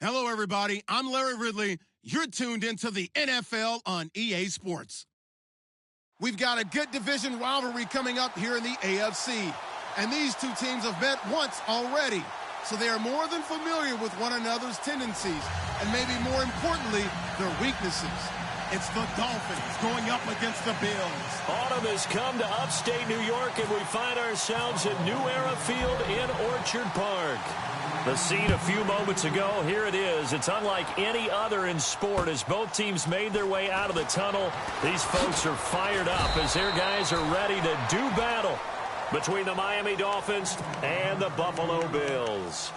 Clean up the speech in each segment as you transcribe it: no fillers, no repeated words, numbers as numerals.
Hello, everybody. I'm Larry Ridley. You're tuned into the NFL on EA Sports. We've got a good division rivalry coming up here in the AFC. And these two teams have met once already. So they are more than familiar with one another's tendencies. And maybe more importantly, their weaknesses. It's the Dolphins going up against the Bills. Autumn has come to upstate New York, and we find ourselves at New Era Field in Orchard Park. The scene a few moments ago, here it is. It's unlike any other in sport as both teams made their way out of the tunnel. These folks are fired up as their guys are ready to do battle between the Miami Dolphins and the Buffalo Bills.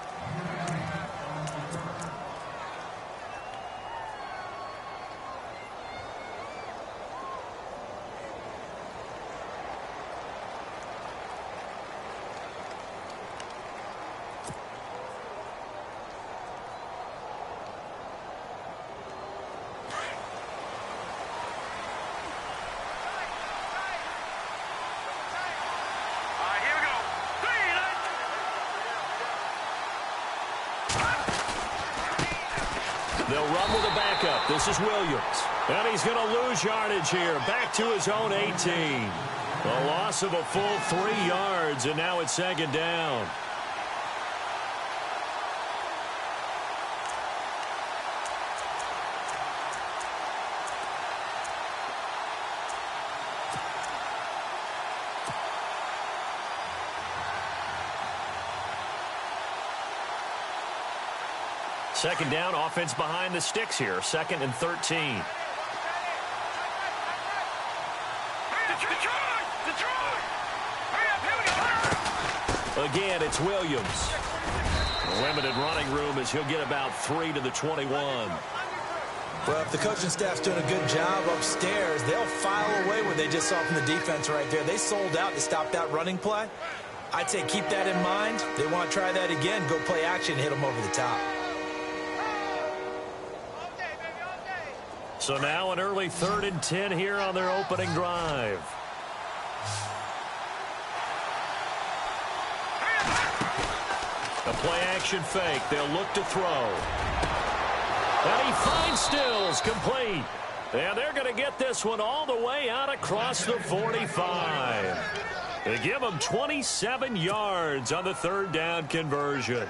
They'll run with a backup. This is Williams. And he's going to lose yardage here. Back to his own 18. A loss of a full 3 yards, and now it's second down. Second down, offense behind the sticks here. 2nd and 13. Again, it's Williams. Limited running room as he'll get about 3 to the 21. Well, if the coaching staff's doing a good job upstairs, they'll file away what they just saw from the defense right there. They sold out to stop that running play. I'd say keep that in mind. They want to try that again. Go play action, hit them over the top. So now an early 3rd and 10 here on their opening drive. A play-action fake. They'll look to throw. And he finds Stills, complete. And they're going to get this one all the way out across the 45. They give him 27 yards on the 3rd down conversion.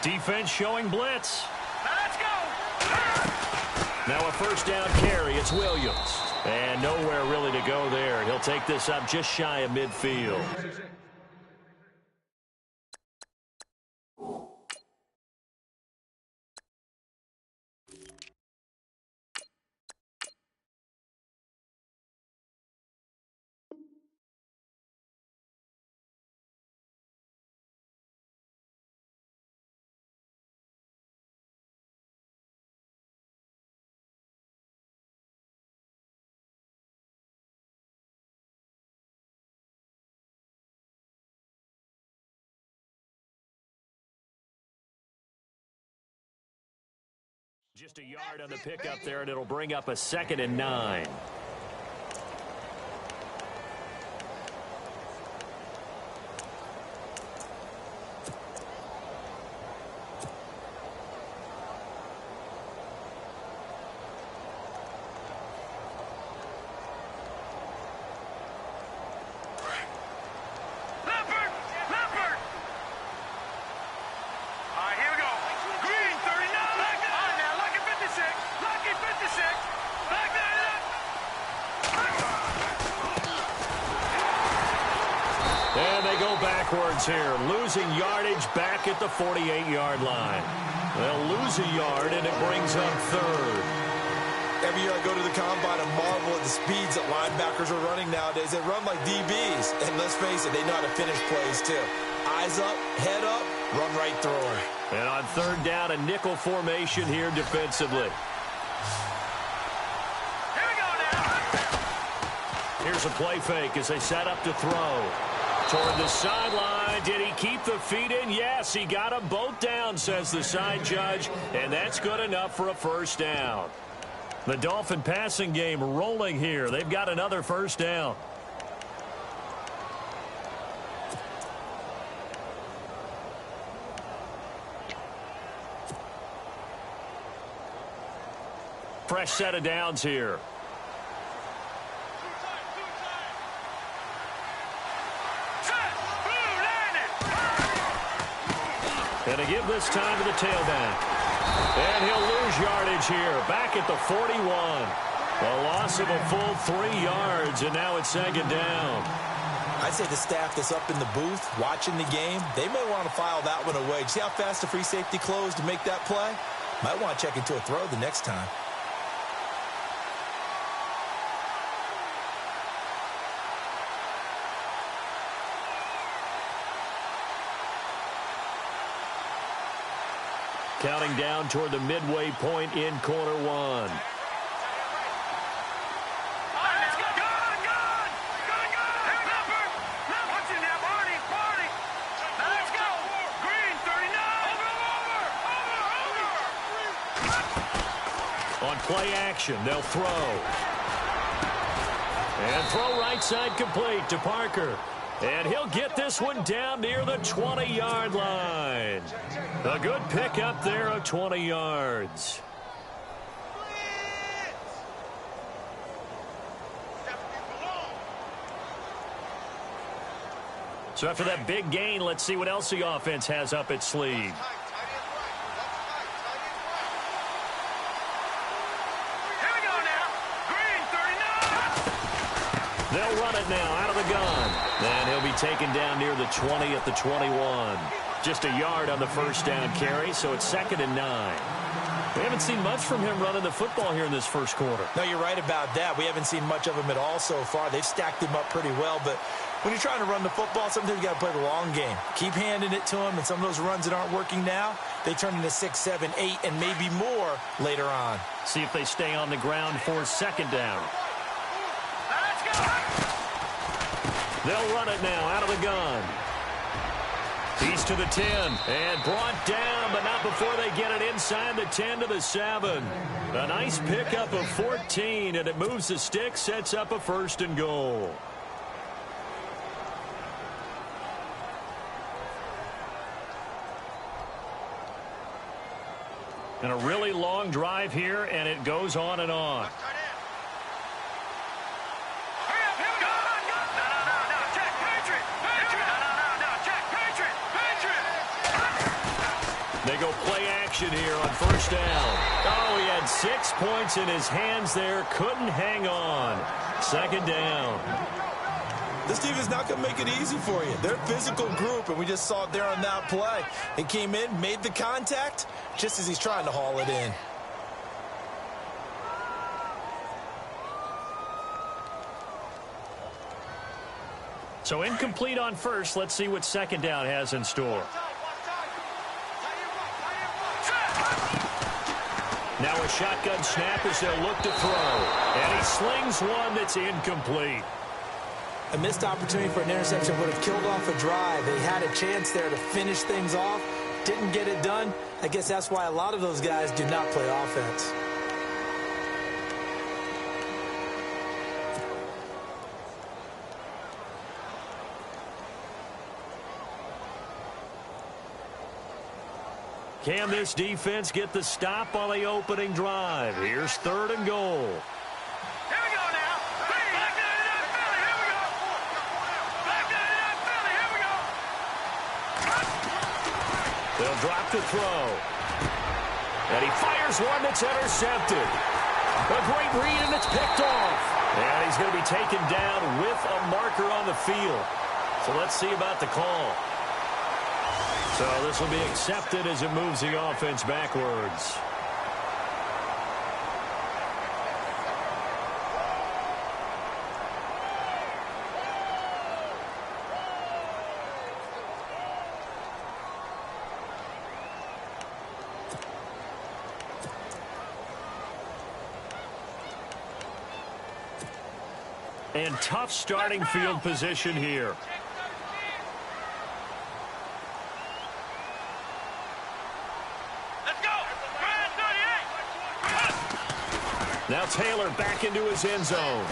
Defense showing blitz. Let's go. Now a 1st down carry. It's Williams. And nowhere really to go there. He'll take this up just shy of midfield. Just a yard on the pickup there, and it'll bring up a 2nd and 9. Here, losing yardage back at the 48-yard line. They'll lose a yard, and it brings up 3rd. Every year I go to the combine and marvel at the speeds that linebackers are running nowadays. They run like DBs, and let's face it, they know how to finish plays too. Eyes up, head up, run right through her. And on 3rd down, a nickel formation here defensively. Here we go now. Here's a play fake as they set up to throw. Toward the sideline. Did he keep the feet in? Yes, he got them both down, says the side judge, and that's good enough for a 1st down. The Dolphin passing game rolling here. They've got another 1st down. Fresh set of downs here. And to give this time to the tailback. And he'll lose yardage here. Back at the 41. A loss of a full 3 yards, and now it's second down. I'd say the staff that's up in the booth watching the game, they may want to file that one away. See how fast the free safety closed to make that play? Might want to check into a throw the next time. Counting down toward the midway point in quarter one. On play action, they'll throw. And throw right side complete to Parker. And he'll get this one down near the 20-yard line. A good pickup there of 20 yards. So after that big gain, let's see what else the offense has up its sleeve. They'll run it now out of the gun. And he'll be taken down near the 20 at the 21. Just a yard on the first down carry, so it's 2nd and 9. We haven't seen much from him running the football here in this first quarter. No, you're right about that. We haven't seen much of him at all so far. They've stacked him up pretty well, but when you're trying to run the football, sometimes you got to play the long game. Keep handing it to him, and some of those runs that aren't working now, they turn into 6, 7, 8, and maybe more later on. See if they stay on the ground for second down. They'll run it now out of the gun. He's to the 10 and brought down, but not before they get it inside the 10 to the 7. A nice pickup of 14, and it moves the stick, sets up a 1st and goal. And a really long drive here, and it goes on and on. They go play action here on first down. Oh, he had 6 points in his hands there. Couldn't hang on. Second down. This team is not going to make it easy for you. They're a physical group, and we just saw it there on that play. He came in, made the contact, just as he's trying to haul it in. So incomplete on first. Let's see what second down has in store. Now a shotgun snap as they'll look to throw. And he slings one that's incomplete. A missed opportunity for an interception would have killed off a drive. They had a chance there to finish things off. Didn't get it done. I guess that's why a lot of those guys do not play offense. Can this defense get the stop on the opening drive? Here's 3rd and goal. Here we go now. Back to that Philly. Here we go. Back to that Philly. Here we go. They'll drop to throw. And he fires one that's intercepted. A great read, and it's picked off. And he's going to be taken down with a marker on the field. So let's see about the call. So this will be accepted as it moves the offense backwards. And tough starting field position here. Now Taylor back into his end zone.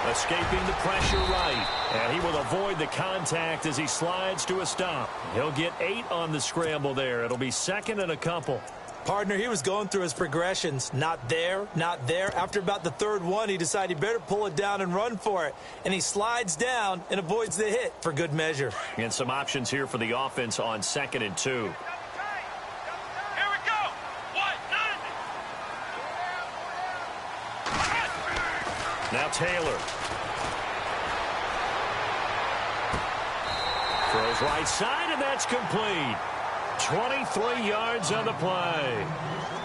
Escaping the pressure right. And he will avoid the contact as he slides to a stop. He'll get 8 on the scramble there. It'll be 2nd and a couple. Partner, he was going through his progressions. Not there, not there. After about the third one, he decided he better pull it down and run for it. And he slides down and avoids the hit for good measure. And some options here for the offense on 2nd and 2. Here we go. What? Now Taylor. Throws right side, and that's complete. 23 yards on the play.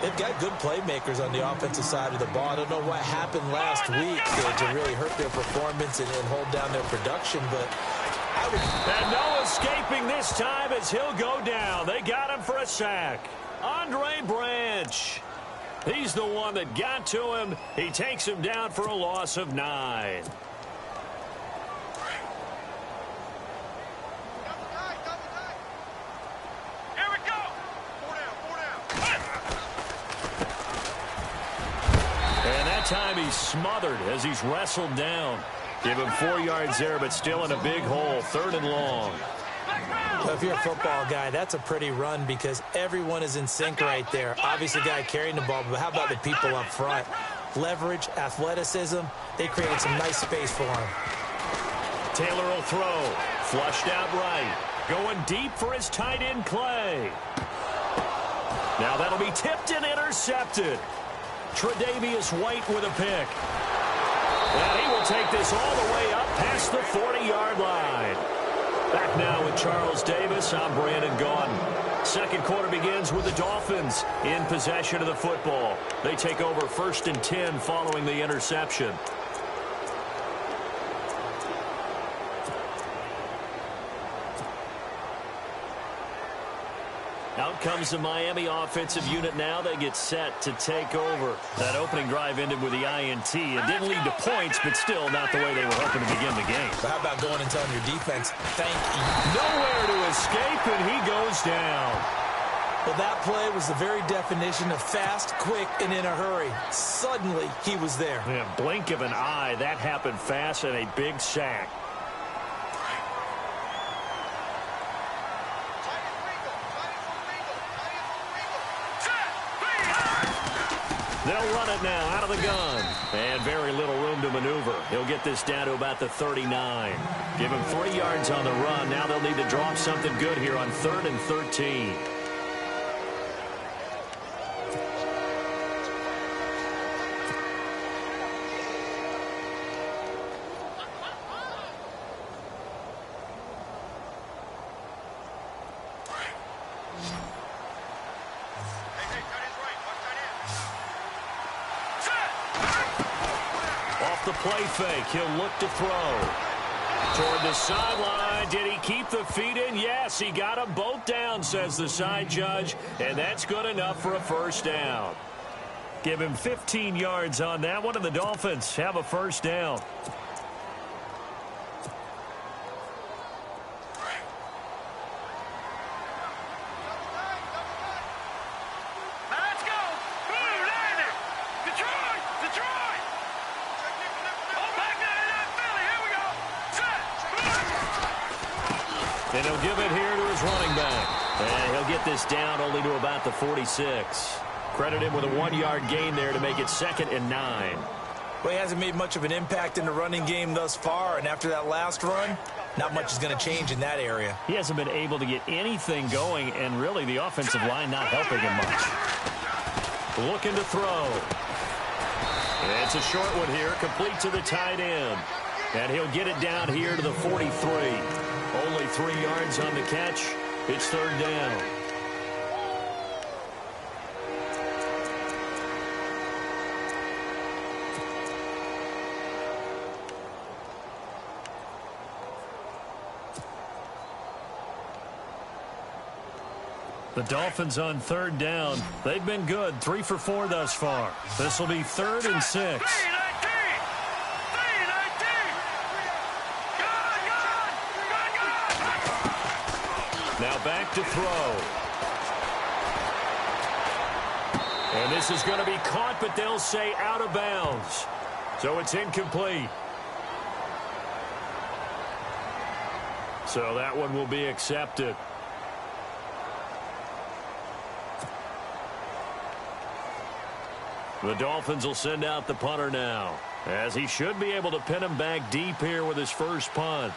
They've got good playmakers on the offensive side of the ball. I don't know what happened last week to really hurt their performance and hold down their production, but I would... And no escaping this time as he'll go down. They got him for a sack. Andre Branch. He's the one that got to him. He takes him down for a loss of 9. Time he's smothered as he's wrestled down. Give him 4 yards there, but still in a big hole. 3rd and long. Well, if you're a football guy, that's a pretty run because everyone is in sync right there. Obviously, the guy carrying the ball, but how about the people up front? Leverage, athleticism, they created some nice space for him. Taylor will throw. Flushed out right. Going deep for his tight end, Clay. Now that'll be tipped and intercepted. Tre'Davious White with a pick. And he will take this all the way up past the 40-yard line. Back now with Charles Davis. I'm Brandon Gaudin. 2nd quarter begins with the Dolphins in possession of the football. They take over 1st and 10 following the interception. Out comes the Miami offensive unit now. They get set to take over. That opening drive ended with the INT. It didn't lead to points, but still not the way they were hoping to begin the game. But how about going and telling your defense, thank you? Nowhere to escape, and he goes down. Well, that play was the very definition of fast, quick, and in a hurry. Suddenly, he was there. Yeah, blink of an eye. That happened fast and a big sack. They'll run it now out of the gun. And very little room to maneuver. He'll get this down to about the 39. Give him 3 yards on the run. Now they'll need to drop something good here on 3rd and 13. The play fake. He'll look to throw. Toward the sideline. Did he keep the feet in? Yes, he got them both down, says the side judge. And that's good enough for a 1st down. Give him 15 yards on that one, and the Dolphins have a 1st down. And he'll give it here to his running back. And he'll get this down only to about the 46. Credit him with a 1-yard gain there to make it 2nd and 9. Well, he hasn't made much of an impact in the running game thus far, and after that last run, not much is going to change in that area. He hasn't been able to get anything going, and really the offensive line not helping him much. Looking to throw. And it's a short one here, complete to the tight end. And he'll get it down here to the 43. Only 3 yards on the catch. It's 3rd down. The Dolphins on 3rd down. They've been good. 3 for 4 thus far. This will be 3rd and 6. Now back to throw. And this is going to be caught, but they'll say out of bounds. So it's incomplete. So that one will be accepted. The Dolphins will send out the punter now, as he should be able to pin him back deep here with his first punt.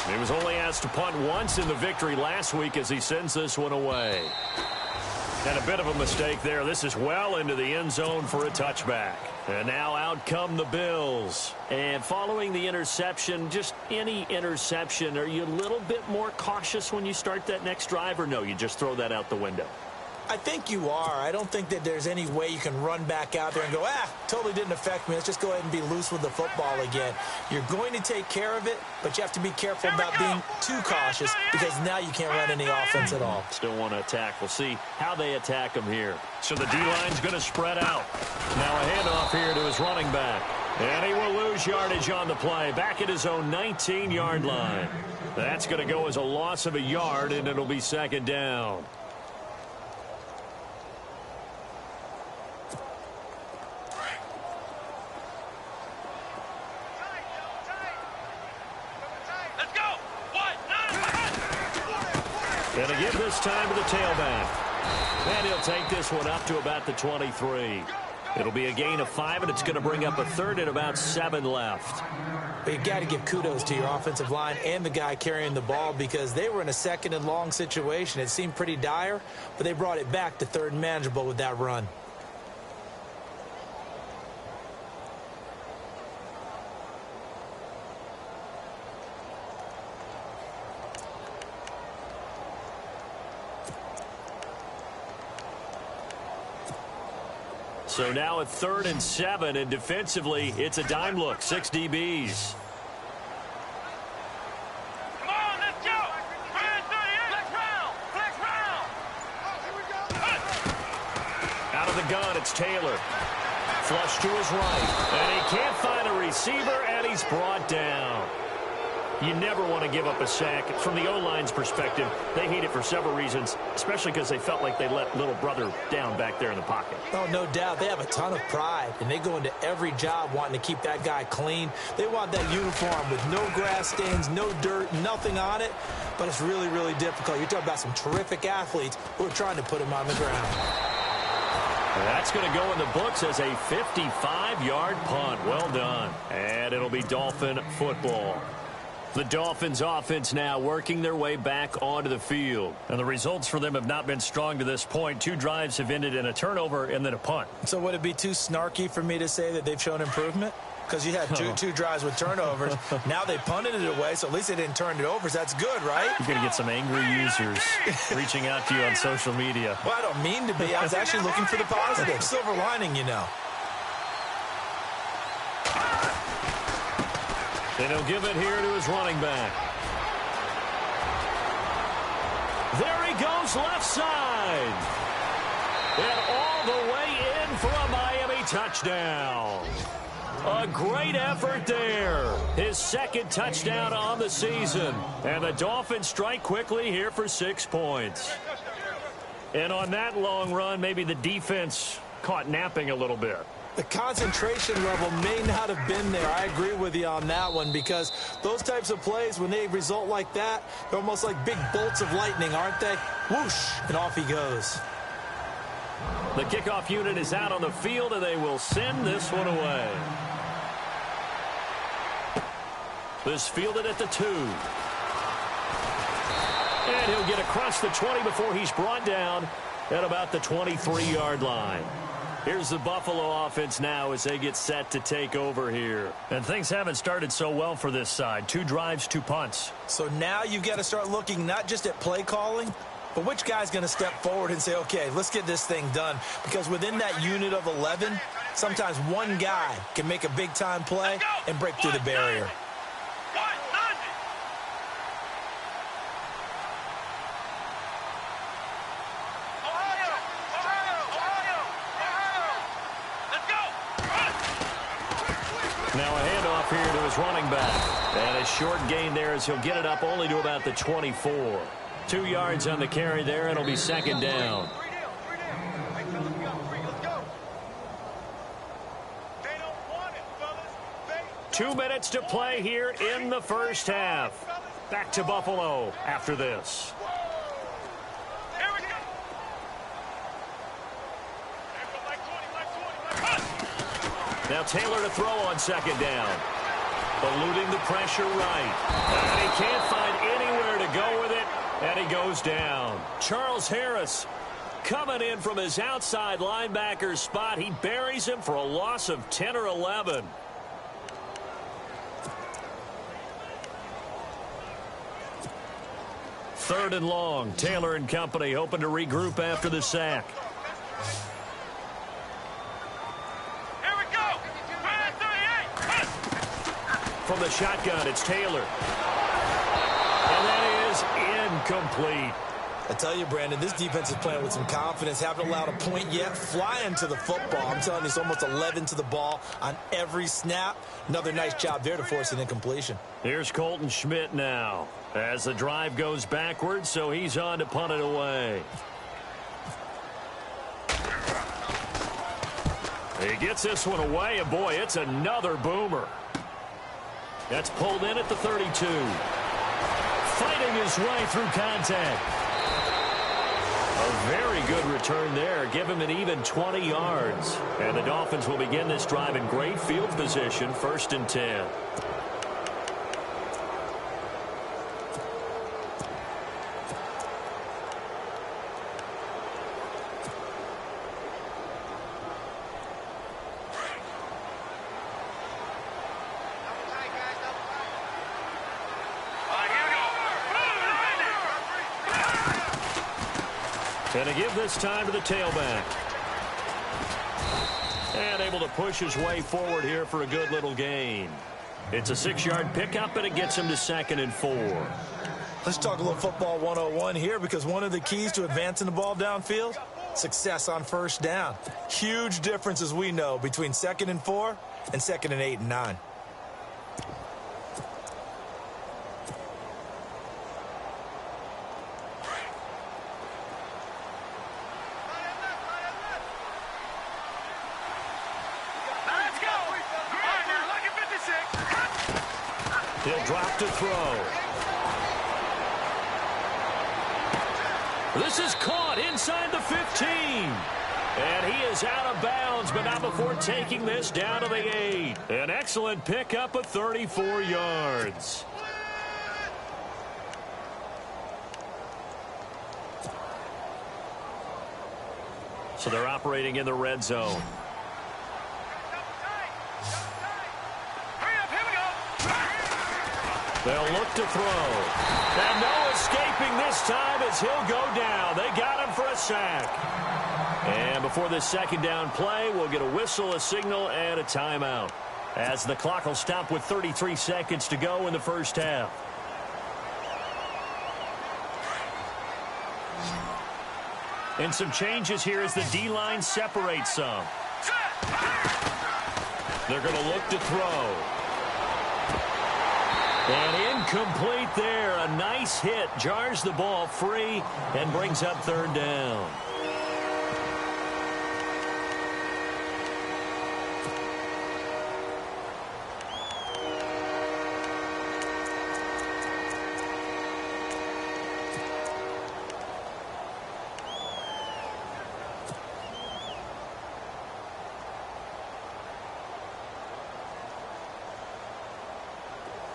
He was only asked to punt once in the victory last week as he sends this one away. And a bit of a mistake there. This is well into the end zone for a touchback. And now out come the Bills. And following the interception, just any interception, are you a little bit more cautious when you start that next drive, or no, you just throw that out the window? I think you are. I don't think that there's any way you can run back out there and go, totally didn't affect me. Let's just go ahead and be loose with the football again. You're going to take care of it, but you have to be careful about being too cautious because now you can't run any offense at all. Still want to attack. We'll see how they attack him here. So the D-line's going to spread out. Now a handoff here to his running back. And he will lose yardage on the play. Back at his own 19-yard line. That's going to go as a loss of a yard, and it'll be second down. And again this time to the tailback. And he'll take this one up to about the 23. It'll be a gain of 5, and it's going to bring up a third and about 7 left. But you got to give kudos to your offensive line and the guy carrying the ball because they were in a second and long situation. It seemed pretty dire, but they brought it back to third and manageable with that run. So now at 3rd and 7, and defensively, it's a dime look. 6 DBs. Come on, let's go. Flex round. Flex round. Out of the gun, it's Taylor. Flush to his right. And he can't find a receiver, and he's brought down. You never want to give up a sack. From the O-line's perspective, they hate it for several reasons, especially because they felt like they let little brother down back there in the pocket. Oh, no doubt. They have a ton of pride, and they go into every job wanting to keep that guy clean. They want that uniform with no grass stains, no dirt, nothing on it, but it's really, really difficult. You're talking about some terrific athletes who are trying to put him on the ground. That's going to go in the books as a 55-yard punt. Well done. And it'll be Dolphin football. The Dolphins offense now working their way back onto the field. And the results for them have not been strong to this point. 2 drives have ended in a turnover and then a punt. So would it be too snarky for me to say that they've shown improvement? Because you had two drives with turnovers. Now they punted it away, so at least they didn't turn it over. So that's good, right? You're going to get some angry users reaching out to you on social media. Well, I don't mean to be. I was actually looking for the positive. Silver lining, you know. And he'll give it here to his running back. There he goes, left side. And all the way in for a Miami touchdown. A great effort there. His 2nd touchdown on the season. And the Dolphins strike quickly here for 6 points. And on that long run, maybe the defense caught napping a little bit. The concentration level may not have been there. I agree with you on that one because those types of plays, when they result like that, they're almost like big bolts of lightning, aren't they? Whoosh, and off he goes. The kickoff unit is out on the field, and they will send this one away. This fielded at the 2. And he'll get across the 20 before he's brought down at about the 23-yard line. Here's the Buffalo offense now as they get set to take over here. And things haven't started so well for this side. 2 drives, 2 punts. So now you've got to start looking not just at play calling, but which guy's going to step forward and say, okay, let's get this thing done. Because within that unit of 11, sometimes one guy can make a big-time play and break through the barrier. Now a handoff here to his running back. And a short gain there as he'll get it up only to about the 24. 2 yards on the carry there, and it'll be second down. 2 minutes to play here in the first half. Back to Buffalo after this. Here Now Taylor to throw on second down. Eluding the pressure right. And he can't find anywhere to go with it, and he goes down. Charles Harris coming in from his outside linebacker spot. He buries him for a loss of 10 or 11. Third and long. Taylor and company hoping to regroup after the sack. Here we go. 38. From the shotgun, it's Taylor. And that is incomplete. I tell you, Brandon, this defense is playing with some confidence. Haven't allowed a point yet. Flying to the football. I'm telling you, it's almost 11 to the ball on every snap. Another nice job there to force an incompletion. Here's Colton Schmidt now as the drive goes backwards, so he's on to punt it away. He gets this one away, and boy, it's another boomer. That's pulled in at the 32. Fighting his way through contact. A very good return there. Give him an even 20 yards. And the Dolphins will begin this drive in great field position, 1st and 10. And to give this time to the tailback. And able to push his way forward here for a good little gain. It's a 6-yard pickup, and it gets him to 2nd and 4. Let's talk a little football 101 here, because one of the keys to advancing the ball downfield, success on first down. Huge difference, as we know, between 2nd and 4 and 2nd and 8 and 9. He'll drop to throw. This is caught inside the 15. And he is out of bounds, but not before taking this down to the 8. An excellent pickup of 34 yards. So they're operating in the red zone. They'll look to throw. And no escaping this time as he'll go down. They got him for a sack. And before this second down play, we'll get a whistle, a signal, and a timeout, as the clock will stop with 33 seconds to go in the first half. And some changes here as the D-line separates some. They're going to look to throw. And incomplete there. A nice hit. Jars the ball free and brings up 3rd down.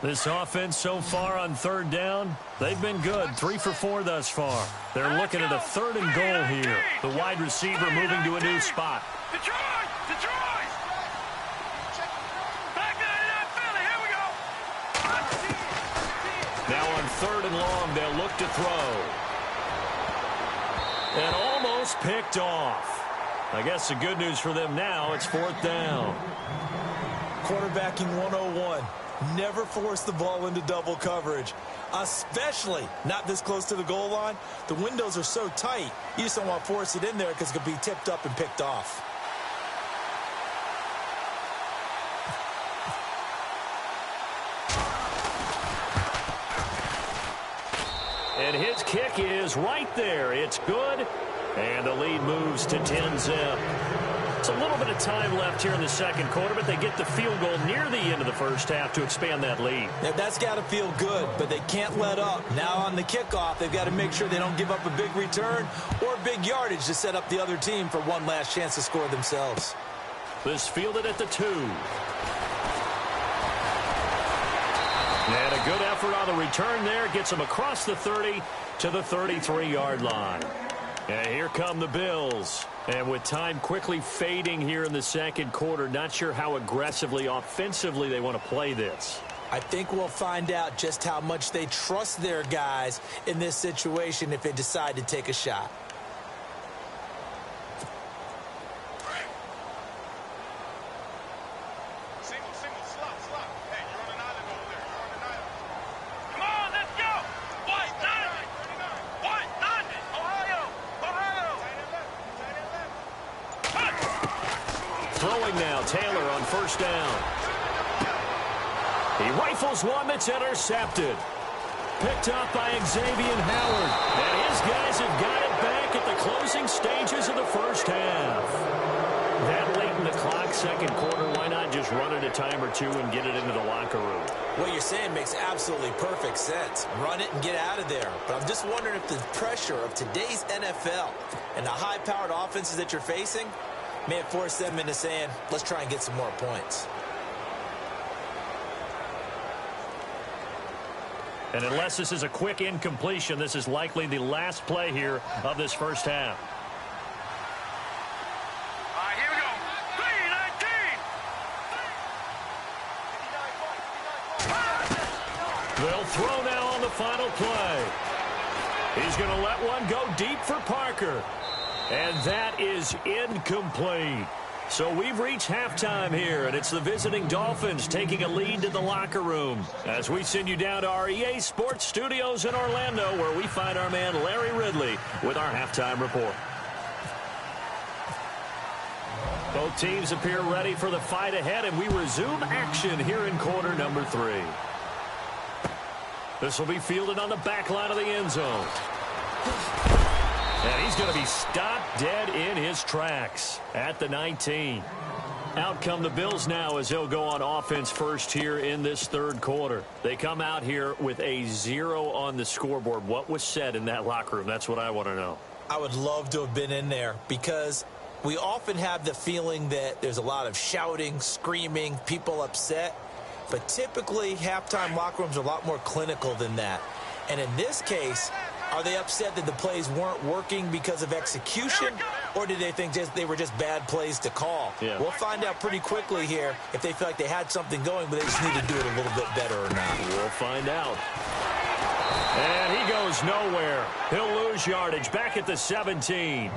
This offense so far on 3rd down, they've been good. 3 for 4 thus far. They're looking at a 3rd and goal here. The wide receiver moving to a new spot. Detroit! Back there in Philly, here we go! Now on 3rd and long, they'll look to throw. And almost picked off. I guess the good news for them now, it's 4th down. Quarterbacking 101. Never force the ball into double coverage, especially not this close to the goal line. The windows are so tight, you just don't want to force it in there because it could be tipped up and picked off. And his kick is right there. It's good, and the lead moves to 10-zip. It's a little bit of time left here in the second quarter, but they get the field goal near the end of the first half to expand that lead. Yeah, that's got to feel good, but they can't let up. Now on the kickoff, they've got to make sure they don't give up a big return or big yardage to set up the other team for one last chance to score themselves. This fielded at the 2. And a good effort on the return there. Gets him across the 30 to the 33-yard line. And here come the Bills. And with time quickly fading here in the second quarter, not sure how aggressively, offensively they want to play this. I think we'll find out just how much they trust their guys in this situation if they decide to take a shot. Throwing now, Taylor on first down. He rifles one that's intercepted. Picked up by Xavier Howard. And his guys have got it back at the closing stages of the first half. That late in the clock, second quarter, why not just run it a time or two and get it into the locker room? What you're saying makes absolutely perfect sense. Run it and get out of there. But I'm just wondering if the pressure of today's NFL and the high-powered offenses that you're facing may have forced them into saying, let's try and get some more points. And unless this is a quick incompletion, this is likely the last play here of this first half. All right, here we go. 3-19. They'll throw now on the final play. He's going to let one go deep for Parker. And that is incomplete. So we've reached halftime here, and it's the visiting Dolphins taking a lead to the locker room as we send you down to our EA Sports Studios in Orlando, where we find our man Larry Ridley with our halftime report. Both teams appear ready for the fight ahead, and we resume action here in quarter number 3. This will be fielded on the back line of the end zone. And he's going to be stopped dead in his tracks at the 19. Out come the Bills now as they'll go on offense first here in this third quarter. They come out here with a 0 on the scoreboard. What was said in that locker room? That's what I want to know. I would love to have been in there because we often have the feeling that there's a lot of shouting, screaming, people upset. But typically, halftime locker rooms are a lot more clinical than that. And in this case, are they upset that the plays weren't working because of execution, or did they think they were just bad plays to call? Yeah. We'll find out pretty quickly here if they feel like they had something going, but they just need to do it a little bit better or not. We'll find out. And he goes nowhere. He'll lose yardage back at the 17.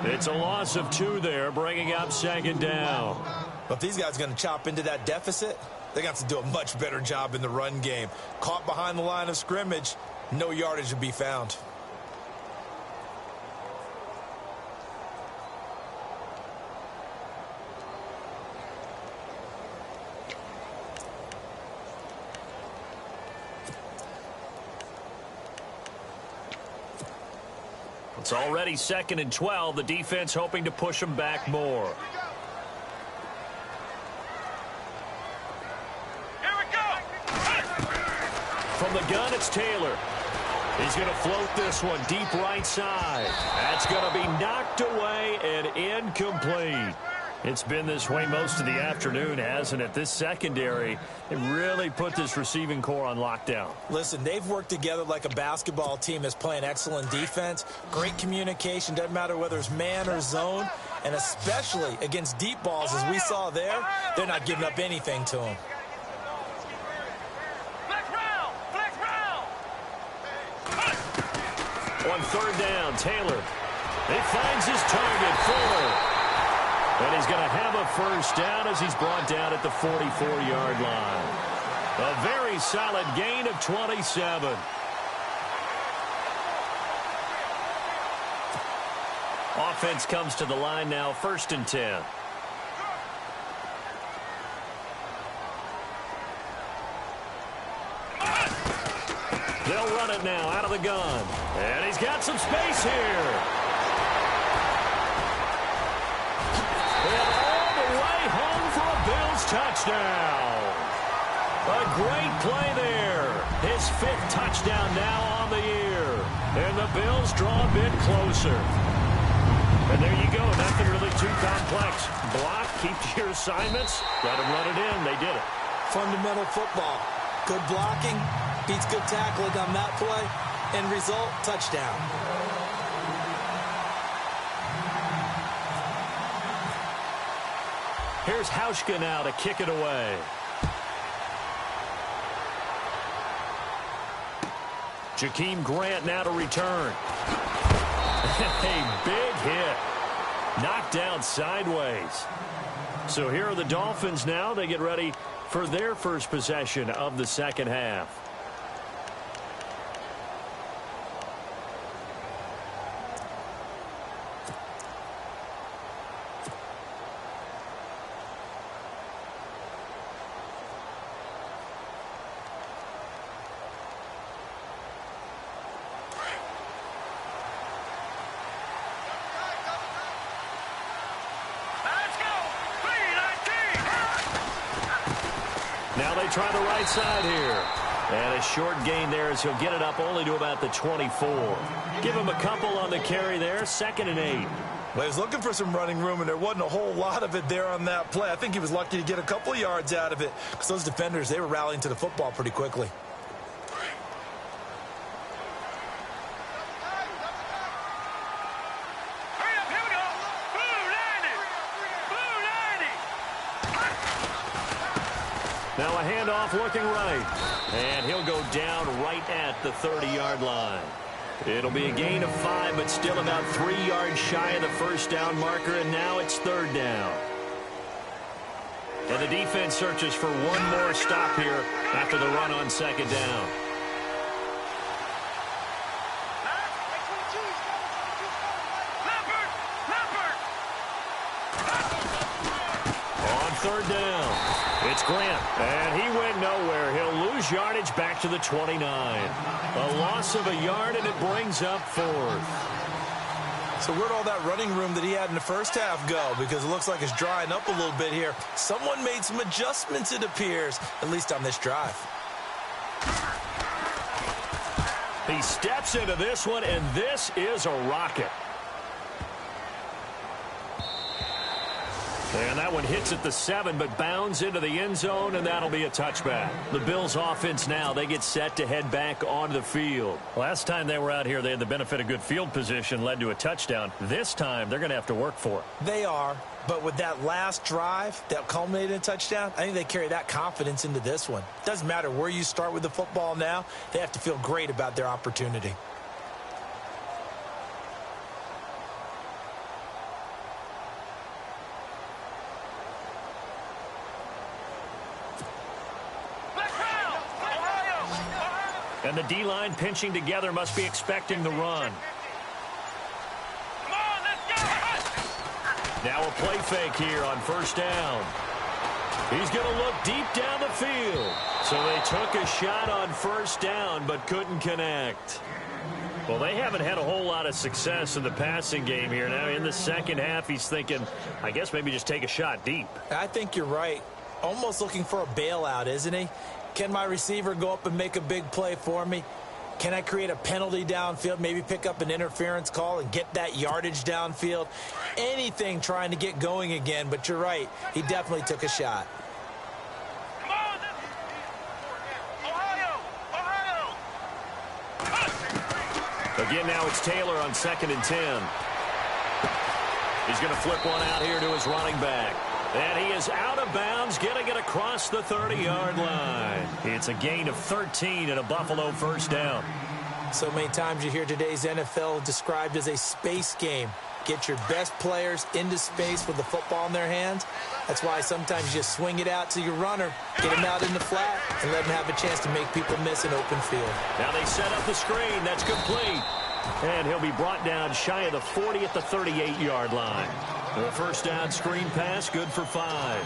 It's a loss of 2 there, bringing up second down. But if these guys are going to chop into that deficit, they got to do a much better job in the run game. Caught behind the line of scrimmage, no yardage to be found. It's already 2nd and 12. The defense hoping to push them back more. Here we go. From the gun, it's Taylor. He's going to float this one deep right side. That's going to be knocked away and incomplete. It's been this way most of the afternoon, hasn't it? This secondary, it really put this receiving core on lockdown. Listen, they've worked together like a basketball team that's playing excellent defense. Great communication, doesn't matter whether it's man or zone. And especially against deep balls, as we saw there, they're not giving up anything to them. On third down, Taylor. He finds his target, Fuller. And he's going to have a first down as he's brought down at the 44-yard line. A very solid gain of 27. Offense comes to the line now, 1st and 10. They'll run it now out of the gun. And he's got some space here. And all the way home for a Bills touchdown. A great play there. His 5th touchdown now on the year. And the Bills draw a bit closer. And there you go. Nothing really too complex. Block, keep to your assignments, let them run it in. They did it. Fundamental football. Good blocking, beats good tackling on that play. End result, touchdown. Here's Hauschka now to kick it away. Jakeem Grant now to return. A big hit. Knocked down sideways. So here are the Dolphins now. They get ready for their first possession of the second half. Now they try the right side here. And a short gain there as he'll get it up only to about the 24. Give him a couple on the carry there. 2nd and 8. Well, he was looking for some running room, and there wasn't a whole lot of it there on that play. I think he was lucky to get a couple of yards out of it because those defenders, they were rallying to the football pretty quickly. Now a handoff looking right. And he'll go down right at the 30-yard line. It'll be a gain of 5, but still about 3 yards shy of the first down marker, and now it's 3rd down. And the defense searches for one more stop here after the run on 2nd down. On 3rd down. It's Grant, and he went nowhere. He'll lose yardage back to the 29. A loss of a yard, and it brings up 4th. So where'd all that running room that he had in the first half go? Because it looks like it's drying up a little bit here. Someone made some adjustments, it appears, at least on this drive. He steps into this one, and this is a rocket. And that one hits at the 7, but bounds into the end zone, and that'll be a touchback. The Bills' offense now, they get set to head back onto the field. Last time they were out here, they had the benefit of good field position, led to a touchdown. This time, they're going to have to work for it. They are, but with that last drive that culminated in a touchdown, I think they carry that confidence into this one. Doesn't matter where you start with the football now, they have to feel great about their opportunity. And the D-line pinching together must be expecting the run. Come on, let's go! Now a play fake here on 1st down. He's going to look deep down the field. So they took a shot on 1st down but couldn't connect. Well, they haven't had a whole lot of success in the passing game here. Now in the second half, he's thinking, I guess maybe just take a shot deep. I think you're right. Almost looking for a bailout, isn't he? Can my receiver go up and make a big play for me? Can I create a penalty downfield, maybe pick up an interference call and get that yardage downfield? Anything trying to get going again, but you're right. He definitely took a shot. Come on! Ohio! Again, now it's Taylor on 2nd and 10. He's going to flip one out here to his running back. And he is out of bounds, getting it across the 30-yard line. It's a gain of 13 and a Buffalo 1st down. So many times you hear today's NFL described as a space game. Get your best players into space with the football in their hands. That's why sometimes you just swing it out to your runner, get him out in the flat, and let him have a chance to make people miss an open field. Now they set up the screen. That's complete. And he'll be brought down shy of the 40 at the 38-yard line. The 1st down screen pass, good for 5.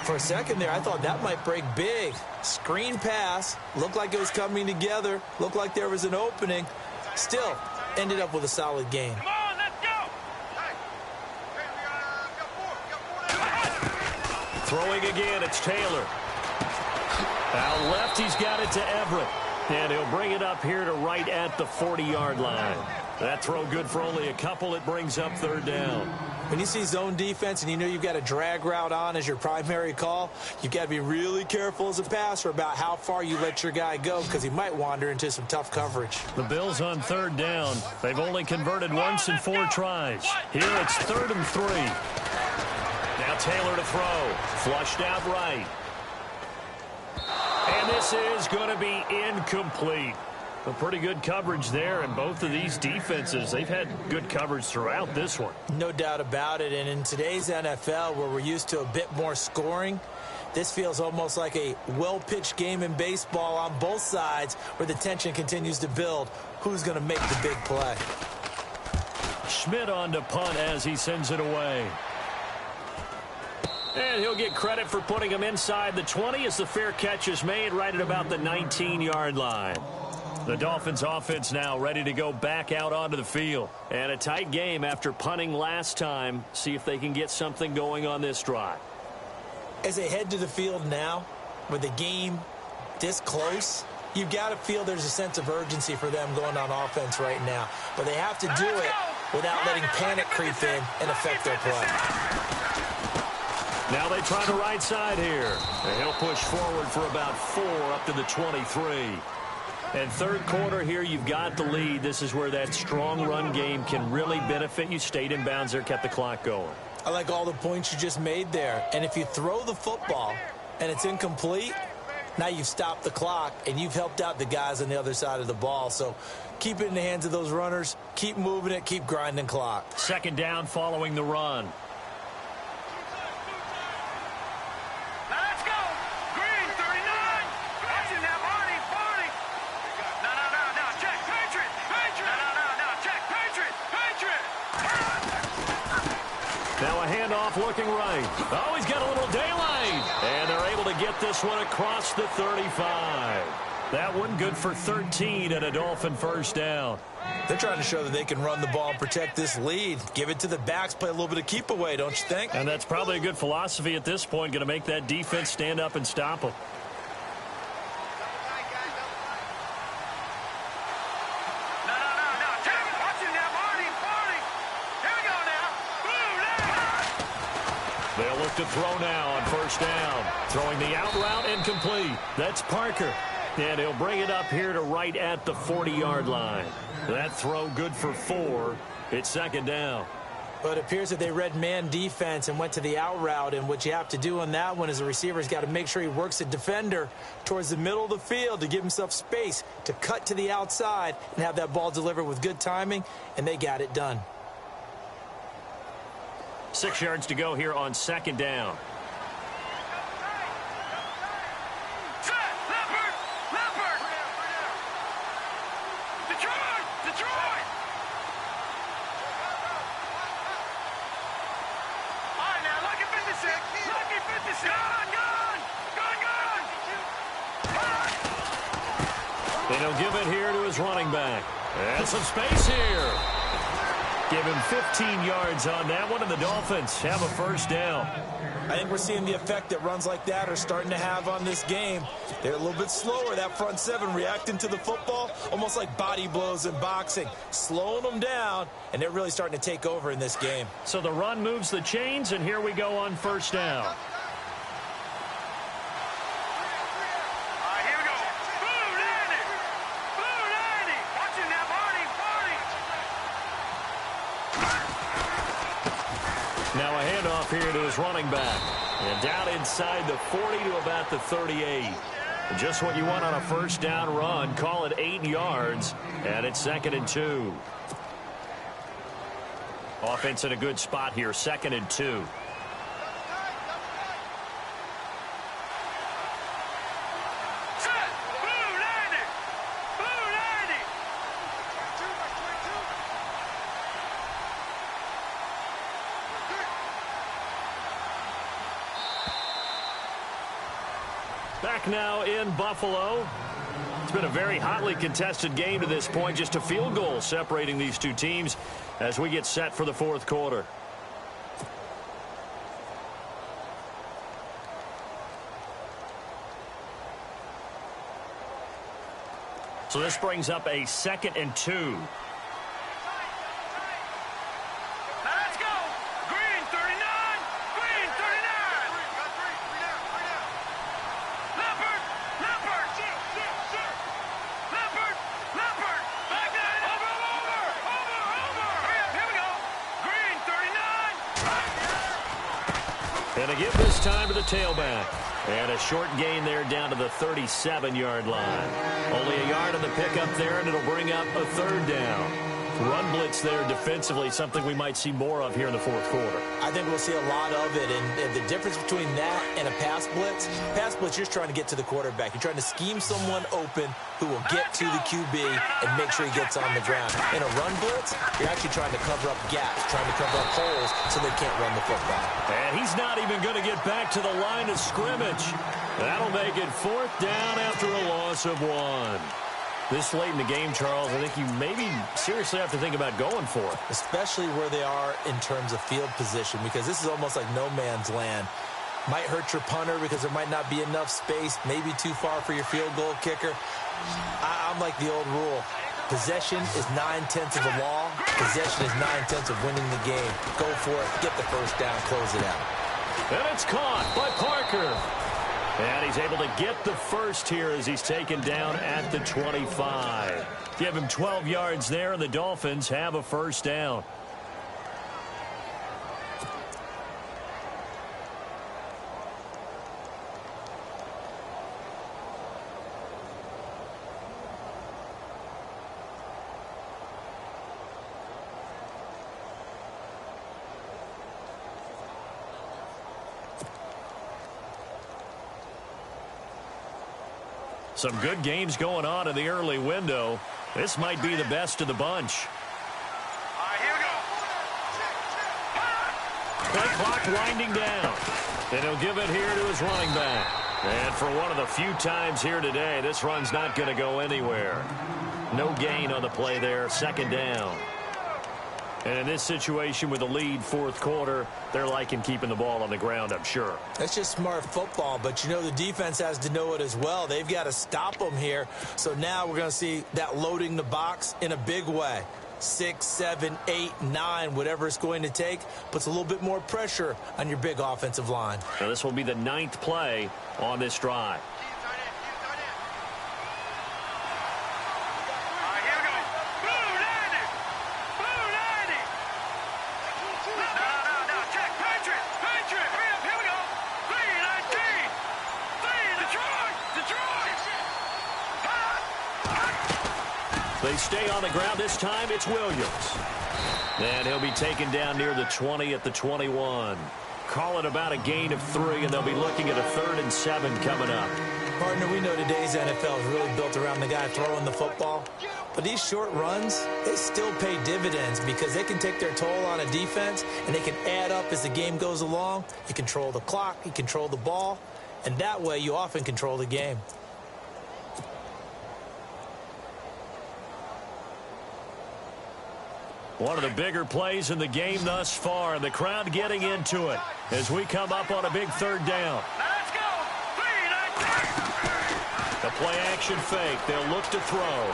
For a second there, I thought that might break big. Screen pass, looked like it was coming together, looked like there was an opening. Still, ended up with a solid gain. Come on, let's go! Throwing again, it's Taylor. Out left, he's got it to Everett. And he'll bring it up here to right at the 40-yard line. That throw good for only a couple. It brings up third down. When you see zone defense and you know you've got a drag route on as your primary call, you've got to be really careful as a passer about how far you let your guy go because he might wander into some tough coverage. The Bills on third down. They've only converted once in 4 tries. Here it's 3rd and 3. Now Taylor to throw. Flushed out right. And this is going to be incomplete. A pretty good coverage there, and both of these defenses, they've had good coverage throughout this one. No doubt about it, and in today's NFL, where we're used to a bit more scoring, this feels almost like a well-pitched game in baseball on both sides where the tension continues to build. Who's going to make the big play? Schmidt on to punt as he sends it away. And he'll get credit for putting him inside the 20 as the fair catch is made right at about the 19-yard line. The Dolphins offense now ready to go back out onto the field. And a tight game after punting last time. See if they can get something going on this drive. As they head to the field now, with the game this close, you've got to feel there's a sense of urgency for them going on offense right now. But they have to do it without letting panic creep in and affect their play. Now they try the right side here. And he'll push forward for about 4 up to the 23. And third quarter here, you've got the lead. This is where that strong run game can really benefit you. Stayed in bounds there, kept the clock going. I like all the points you just made there. And if you throw the football and it's incomplete, now you've stopped the clock and you've helped out the guys on the other side of the ball. So keep it in the hands of those runners. Keep moving it. Keep grinding clock. Second down following the run. Now a handoff looking right. Oh, he's got a little daylight. And they're able to get this one across the 35. That one good for 13 and a Dolphin first down. They're trying to show that they can run the ball and protect this lead. Give it to the backs, play a little bit of keep away, don't you think? And that's probably a good philosophy at this point. Going to make that defense stand up and stop them. They'll look to throw now on first down. Throwing the out route incomplete. That's Parker. And he'll bring it up here to right at the 40-yard line. That throw good for 4. It's second down. But it appears that they read man defense and went to the out route. And what you have to do on that one is the receiver's got to make sure he works the defender towards the middle of the field to give himself space to cut to the outside and have that ball delivered with good timing. And they got it done. 6 yards to go here on second down. Detroit! All right, now, lucky 56. Lucky 56. Gone! And he'll give it here to his running back. And some space here. Give him 15 yards on that one, and the Dolphins have a first down. I think we're seeing the effect that runs like that are starting to have on this game. They're a little bit slower, that front seven, reacting to the football, almost like body blows in boxing, slowing them down, and they're really starting to take over in this game. So the run moves the chains, and here we go on first down. Now a handoff here to his running back. And down inside the 40 to about the 38. Just what you want on a first down run. Call it 8 yards. And it's 2nd and 2. Offense in a good spot here. 2nd and 2. Back now in Buffalo. It's been a very hotly contested game to this point. Just a field goal separating these two teams as we get set for the fourth quarter. So this brings up a 2nd and 2. And a give this time to the tailback. And a short gain there down to the 37-yard line. Only a yard on the pickup there, and it'll bring up a third down. Run blitz there defensively, something we might see more of here in the fourth quarter. I think we'll see a lot of it, and the difference between that and a pass blitz, you're just trying to get to the quarterback. You're trying to scheme someone open who will get to the QB and make sure he gets on the ground. In a run blitz, you're actually trying to cover up gaps, trying to cover up holes so they can't run the football. And he's not even going to get back to the line of scrimmage. That'll make it fourth down after a loss of 1. This late in the game, Charles, I think you maybe seriously have to think about going for it. Especially where they are in terms of field position, because this is almost like no man's land. Might hurt your punter because there might not be enough space, maybe too far for your field goal kicker. I'm like the old rule. Possession is 9/10 of the law. Possession is 9/10 of winning the game. Go for it, get the first down, close it out. And it's caught by Parker. And he's able to get the first here as he's taken down at the 25. Give him 12 yards there, and the Dolphins have a first down. Some good games going on in the early window. This might be the best of the bunch. All right, here we go. Play clock winding down. And he'll give it here to his running back. And for one of the few times here today, this run's not going to go anywhere. No gain on the play there. Second down. And in this situation with the lead fourth quarter, they're liking keeping the ball on the ground, I'm sure. That's just smart football, but you know the defense has to know it as well. They've got to stop them here. So now we're going to see that loading the box in a big way. 6, 7, 8, 9, whatever it's going to take, puts a little bit more pressure on your big offensive line. Now this will be the 9th play on this drive. They stay on the ground. This time it's Williams. And he'll be taken down near the 20 at the 21. Call it about a gain of 3, and they'll be looking at a 3rd and 7 coming up. Partner, we know today's NFL is really built around the guy throwing the football. But these short runs, they still pay dividends because they can take their toll on a defense, and they can add up as the game goes along. You control the clock, you control the ball, and that way you often control the game. One of the bigger plays in the game thus far, and the crowd getting into it as we come up on a big 3rd down. Let's go. 3, 9, 10. The play action fake. They'll look to throw.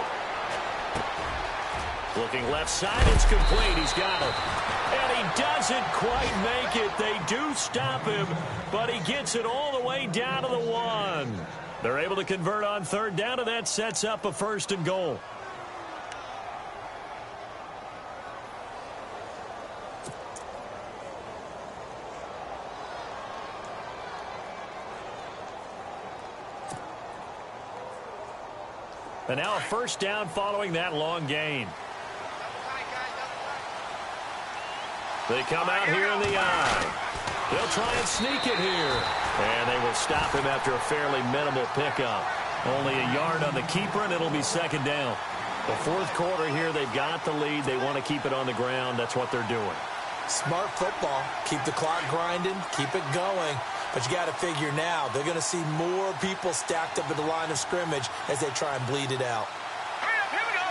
Looking left side. It's complete. He's got it. And he doesn't quite make it. They do stop him, but he gets it all the way down to the 1. They're able to convert on 3rd down, and that sets up a 1st and goal. And now a 1st down following that long gain. They come out here in the eye. They'll try and sneak it here. And they will stop him after a fairly minimal pickup. Only a yard on the keeper, and it'll be 2nd down. The fourth quarter here, they've got the lead. They want to keep it on the ground. That's what they're doing. Smart football. Keep the clock grinding. Keep it going. But you got to figure now, they're going to see more people stacked up at the line of scrimmage as they try and bleed it out. Hurry up, here we go.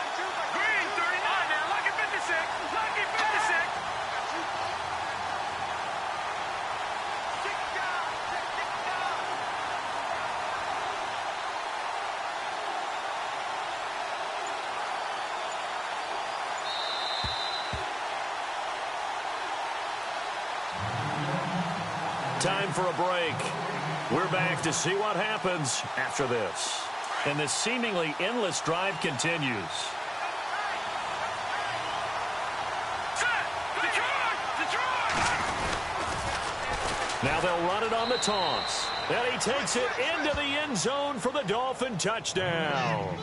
Green, 39 now. Lucky 56. Lucky 56. Time for a break. We're back to see what happens after this. And this seemingly endless drive continues. Now they'll run it on the toss. And he takes it into the end zone for the Dolphin touchdown.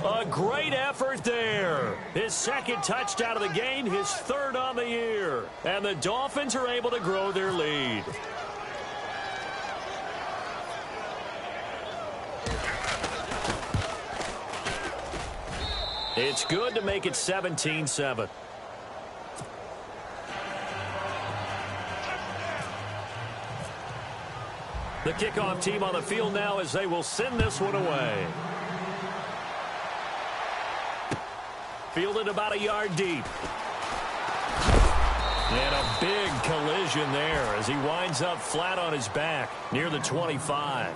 A great effort there. His second touchdown of the game, his third on the year. And the Dolphins are able to grow their lead. It's good to make it 17-7. The kickoff team on the field now as they will send this one away. Fielded about a yard deep. And a big collision there as he winds up flat on his back near the 25.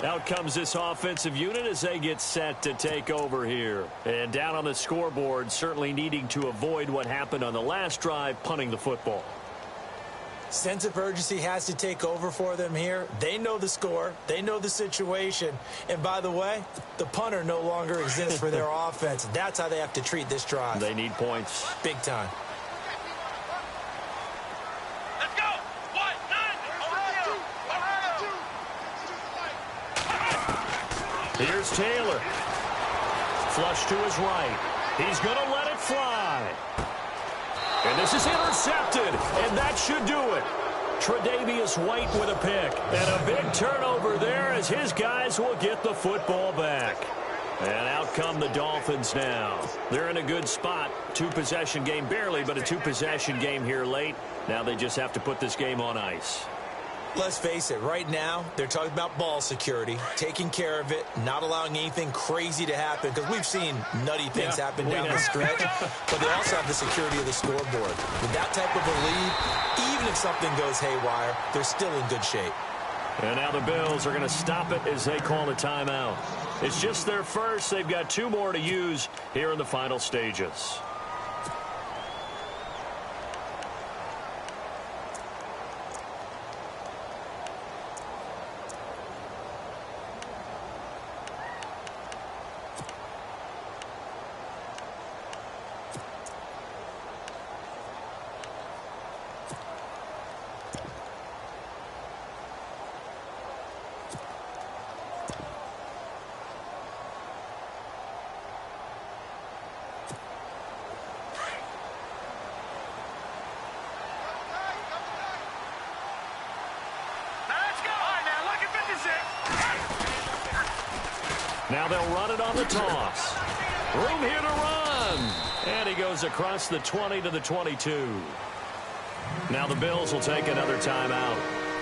Out comes this offensive unit as they get set to take over here. And down on the scoreboard, certainly needing to avoid what happened on the last drive, punting the football. Sense of urgency has to take over for them here. They know the score. They know the situation. And by the way, the punter no longer exists for their offense. That's how they have to treat this drive. They need points. Big time. Let's go. 1-9. Here's Taylor. Flush to his right. He's going to let it fly. And this is intercepted, and that should do it. Tre'Davious White with a pick. And a big turnover there as his guys will get the football back. And out come the Dolphins now. They're in a good spot. Two-possession game barely, but a two-possession game here late. Now they just have to put this game on ice. Let's face it, right now, they're talking about ball security, taking care of it, not allowing anything crazy to happen, because we've seen nutty things happen down the stretch, but they also have the security of the scoreboard. With that type of a lead, even if something goes haywire, they're still in good shape. And now the Bills are going to stop it as they call a timeout. It's just their first. They've got two more to use here in the final stages. Now they'll run it on the toss. Room here to run. And he goes across the 20 to the 22. Now the Bills will take another timeout.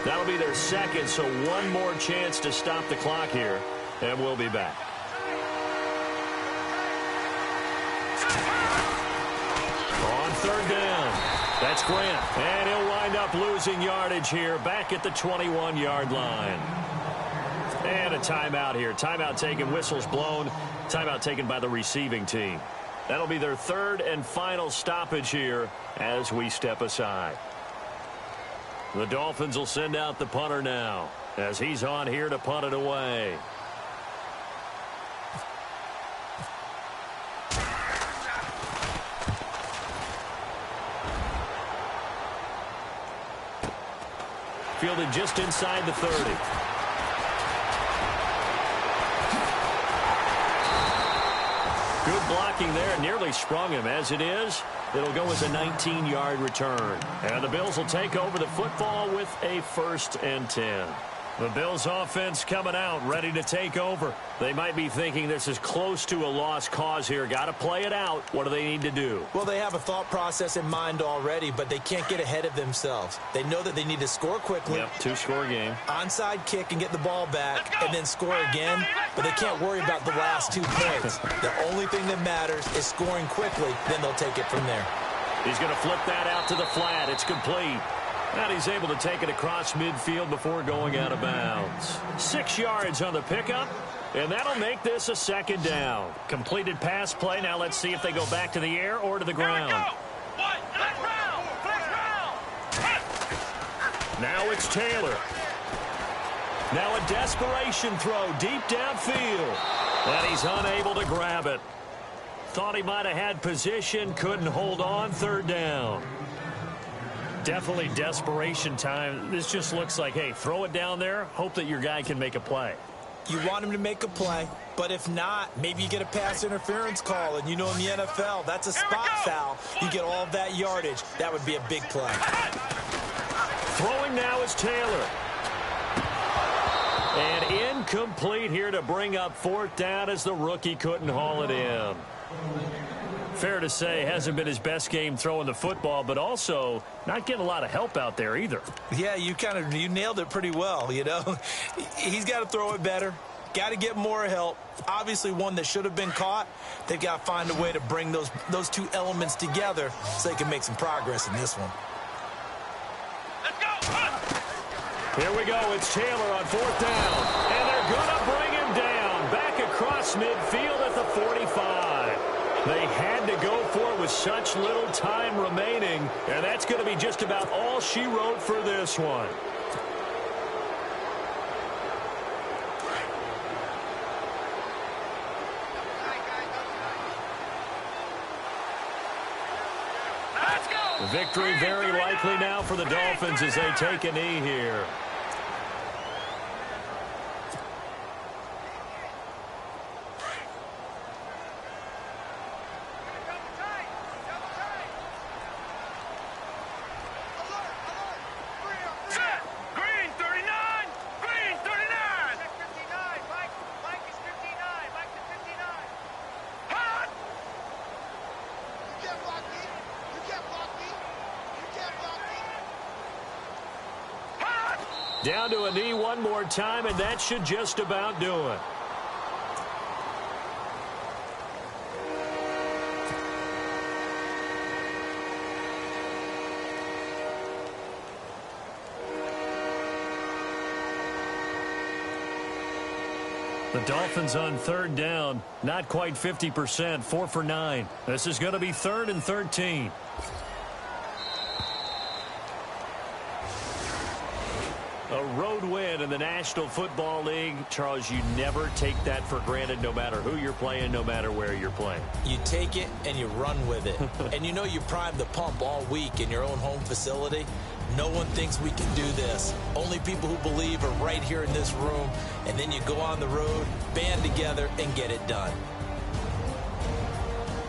That'll be their second, so one more chance to stop the clock here. And we'll be back. On third down. That's Grant. And he'll wind up losing yardage here back at the 21-yard line. And a timeout here. Timeout taken, whistles blown. Timeout taken by the receiving team. That'll be their third and final stoppage here as we step aside. The Dolphins will send out the punter now as he's on here to punt it away. Fielded just inside the 30. Good blocking there. Nearly sprung him. As it is, it'll go as a 19-yard return. And the Bills will take over the football with a 1st and 10. The Bills offense coming out, ready to take over. They might be thinking this is close to a lost cause here. Got to play it out. What do they need to do? Well, they have a thought process in mind already, but they can't get ahead of themselves. They know that they need to score quickly. Yep, two-score game. Onside kick and get the ball back and then score again, but they can't worry about the last 2 points. The only thing that matters is scoring quickly, then they'll take it from there. He's going to flip that out to the flat. It's complete. And he's able to take it across midfield before going out of bounds. 6 yards on the pickup, and that'll make this a 2nd down. Completed pass play. Now let's see if they go back to the air or to the ground. Now it's Taylor. Now a desperation throw deep downfield. And he's unable to grab it. Thought he might have had position, couldn't hold on. 3rd down. Definitely desperation time. This just looks like, hey, throw it down there, hope that your guy can make a play. You want him to make a play, but if not, maybe you get a pass interference call, and you know in the NFL, that's a spot foul. You get all of that yardage. That would be a big play. Throwing now is Taylor. And incomplete here to bring up fourth down as the rookie couldn't haul it in. Fair to say, hasn't been his best game throwing the football, but also not getting a lot of help out there either. Yeah, you nailed it pretty well, you know. He's got to throw it better. Got to get more help. Obviously one that should have been caught. They've got to find a way to bring those two elements together so they can make some progress in this one. Let's go. Here we go. It's Taylor on fourth down. And they're going to bring him down. Back across midfield at the 45. They had to go for it with such little time remaining. And that's going to be just about all she wrote for this one. Let's go. Victory very likely now for the Dolphins as they take a knee here. Set. Green 39. Green 39. 59. Mike is 59. Mike is 59. Hot. You can't block me. You can't block me. You can't block me. Hot. Down to a knee one more time, and that should just about do it. The Dolphins on third down, not quite 50%, 4 for 9. This is going to be 3rd and 13. A road win in the National Football League. Charles, you never take that for granted no matter who you're playing, no matter where you're playing. You take it and you run with it. And you know you primed the pump all week in your own home facility. No one thinks we can do this. Only people who believe are right here in this room. And then you go on the road, band together, and get it done.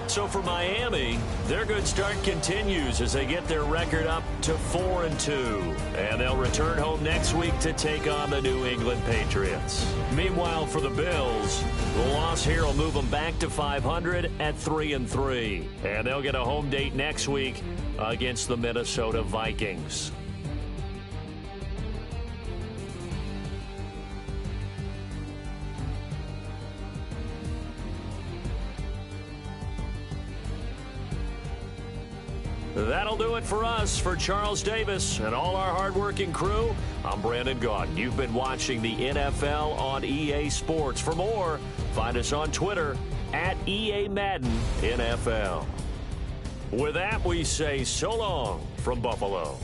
So for Miami, their good start continues as they get their record up to 4-2. And they'll return home next week to take on the New England Patriots. Meanwhile, for the Bills, the loss here will move them back to 500 at 3-3. And they'll get a home date next week against the Minnesota Vikings. That'll do it for us. For Charles Davis and all our hardworking crew, I'm Brandon Gaudin. You've been watching the NFL on EA Sports. For more, find us on Twitter at EA Madden NFL. With that, we say so long from Buffalo.